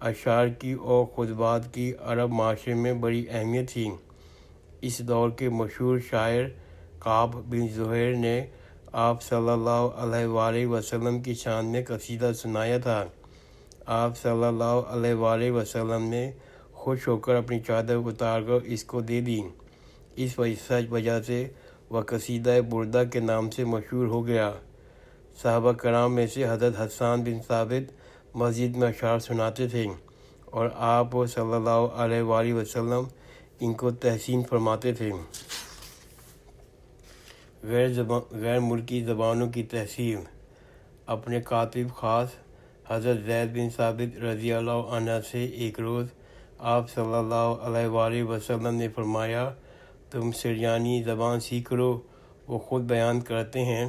اشعار کی اور خطبات کی عرب معاشرے میں بڑی اہمیت تھی۔ اس دور کے مشہور شاعر کعب بن زہیر نے آپ صلی اللہ علیہ وآلہ وسلم کی شان میں قصیدہ سنایا تھا۔ آپ صلی اللہ علیہ وآلہ وسلم نے خوش ہو کر اپنی چادر اتار کر اس کو دے دی۔ اس وجہ سے وہ قصیدہ بردہ کے نام سے مشہور ہو گیا۔ صحابہ کرام میں سے حضرت حسان بن ثابت مسجد میں اشعار سناتے تھے اور آپ صلی اللہ علیہ وآلہ وسلم ان کو تحسین فرماتے تھے۔ غیر ملکی زبانوں کی تہذیب۔ اپنے کاتب خاص حضرت زید بن ثابت رضی اللہ عنہ سے ایک روز آپ صلی اللہ علیہ وآلہ وسلم نے فرمایا، تم سریانی زبان سیکھ لو۔ وہ خود بیان کرتے ہیں،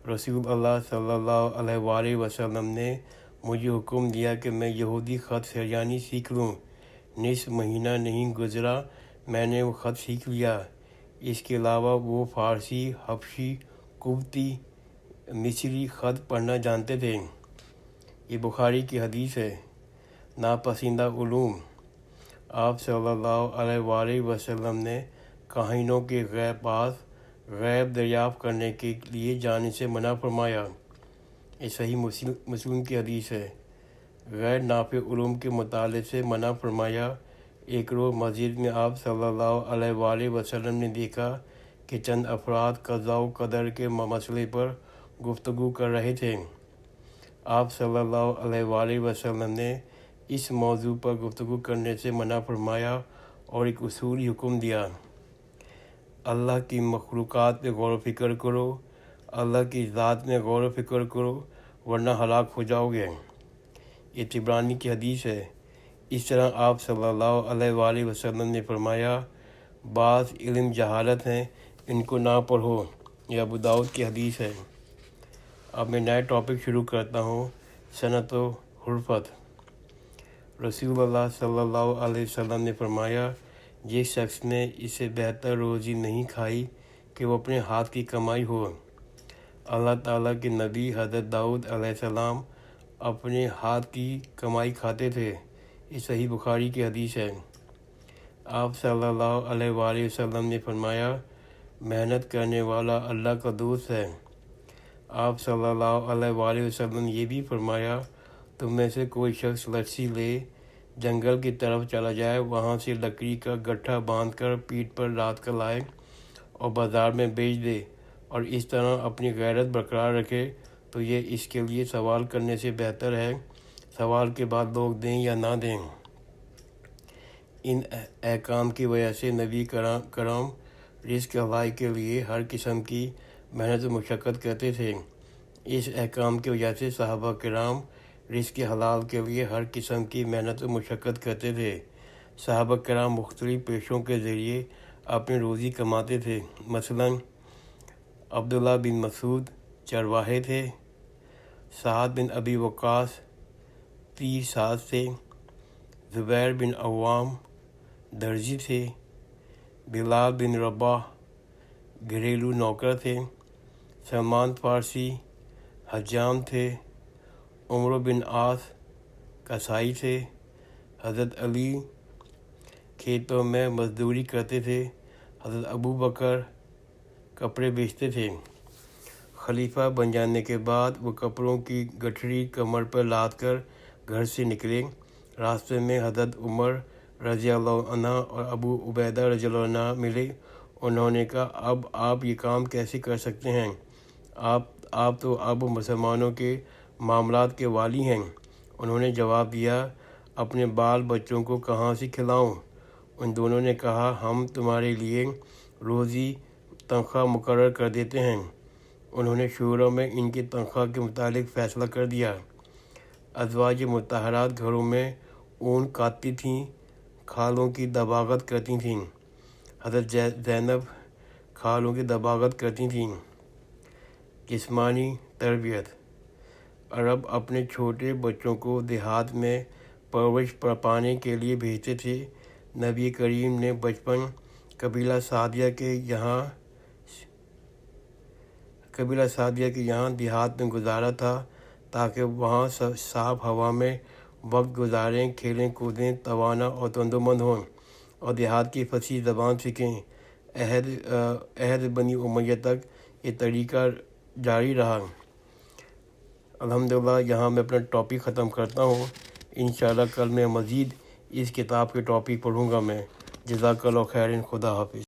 رسول اللہ صلی اللہ علیہ وآلہ وسلم نے مجھے حکم دیا کہ میں یہودی خط سریانی سیکھ لوں۔ نصف مہینہ نہیں گزرا میں نے وہ خط سیکھ لیا۔ اس کے علاوہ وہ فارسی، حبشی، قبطی، مصری خط پڑھنا جانتے تھے۔ یہ بخاری کی حدیث ہے۔ ناپسندیدہ علوم۔ آپ صلی اللہ علیہ وآلہ وسلم نے کاہنوں کے پاس غیب دریافت کرنے کے لیے جانے سے منع فرمایا۔ یہ صحیح مسلم کی حدیث ہے۔ غیر نافع علوم کے مطالعے سے منع فرمایا۔ ایک روز مسجد میں آپ صلی اللہ علیہ وآلہ وسلم نے دیکھا کہ چند افراد قضاء و قدر کے مسئلے پر گفتگو کر رہے تھے۔ آپ صلی اللہ علیہ وآلہ وسلم نے اس موضوع پر گفتگو کرنے سے منع فرمایا اور ایک اصولی حکم دیا، اللہ کی مخلوقات پہ غور و فکر کرو، اللہ کی ذات میں غور و فکر کرو ورنہ ہلاک ہو جاؤ گے۔ یہ طبرانی کی حدیث ہے۔ اس طرح آپ صلی اللہ علیہ وآلہ وسلم نے فرمایا، بعض علم جہالت ہیں ان کو نہ پڑھو۔ یہ ابو داؤد کی حدیث ہے۔ اب میں نئے ٹاپک شروع کرتا ہوں، صنعت و حرفت۔ رسول اللہ صلی اللہ علیہ وسلم نے فرمایا، جس شخص نے اس سے بہتر روزی نہیں کھائی کہ وہ اپنے ہاتھ کی کمائی ہو۔ اللہ تعالیٰ کے نبی حضرت داؤد علیہ السلام اپنے ہاتھ کی کمائی کھاتے تھے۔ یہ صحیح بخاری کی حدیث ہے۔ آپ صلی اللہ علیہ وآلہ وسلم نے فرمایا، محنت کرنے والا اللہ کا دوست ہے۔ آپ صلی اللہ علیہ وآلہ وسلم نے یہ بھی فرمایا، تم میں سے کوئی شخص رسی لے جنگل کی طرف چلا جائے، وہاں سے لکڑی کا گٹھا باندھ کر پیٹھ پر لاد کر لائے اور بازار میں بیچ دے اور اس طرح اپنی غیرت برقرار رکھے تو یہ اس کے لیے سوال کرنے سے بہتر ہے، سوال کے بعد لوگ دیں یا نہ دیں۔ ان احکام کی وجہ سے نبی کرام رزق حلال کے لیے ہر قسم کی محنت و مشقت کرتے تھے۔ اس احکام کی وجہ سے صحابہ کرام رزق حلال کے لیے ہر قسم کی محنت و مشقت کرتے تھے۔ صحابہ کرام مختلف پیشوں کے ذریعے اپنی روزی کماتے تھے۔ مثلا عبداللہ بن مسعود چرواہے تھے، سعد بن ابی وقاص تیر ساز تھے، زبیر بن عوام درزی تھے، بلال بن رباح گھریلو نوکر تھے، سلمان فارسی حجام تھے، عمرو بن عاص کسائی تھے، حضرت علی کھیتوں میں مزدوری کرتے تھے، حضرت ابو بکر کپڑے بیچتے تھے۔ خلیفہ بن جانے کے بعد وہ کپڑوں کی گٹھڑی کمر پر لاد کر گھر سے نکلے۔ راستے میں حضرت عمر رضی اللہ عنہ اور ابو عبیدہ رضی اللہ عنہ ملے۔ انہوں نے کہا، اب آپ یہ کام کیسے کر سکتے ہیں؟ آپ تو اب مسلمانوں کے معاملات کے والی ہیں۔ انہوں نے جواب دیا، اپنے بال بچوں کو کہاں سے کھلاؤں؟ ان دونوں نے کہا، ہم تمہارے لیے روزی تنخواہ مقرر کر دیتے ہیں۔ انہوں نے شورا میں ان کی تنخواہ کے متعلق فیصلہ کر دیا۔ ازواج مطہرات گھروں میں اون کاٹتی تھیں، کھالوں کی دباغت کرتی تھیں۔ حضرت زینب کھالوں کی دباغت کرتی تھیں۔ جسمانی تربیت۔ عرب اپنے چھوٹے بچوں کو دیہات میں پرورش پانے کے لیے بھیجتے تھے۔ نبی کریم نے بچپن قبیلہ سعدیہ کے یہاں دیہات میں گزارا تھا تاکہ وہاں صاف ہوا میں وقت گزاریں، کھیلیں کودیں، توانا اور تندرست ہوں اور دیہات کی فصیح زبان سیکھیں۔ عہد بنی امیہ تک یہ طریقہ جاری رہا۔ الحمدللہ یہاں میں اپنا ٹاپک ختم کرتا ہوں۔ انشاءاللہ کل میں مزید اس کتاب کے ٹاپک پڑھوں گا میں۔ جزاک اللہ خیر، خدا حافظ۔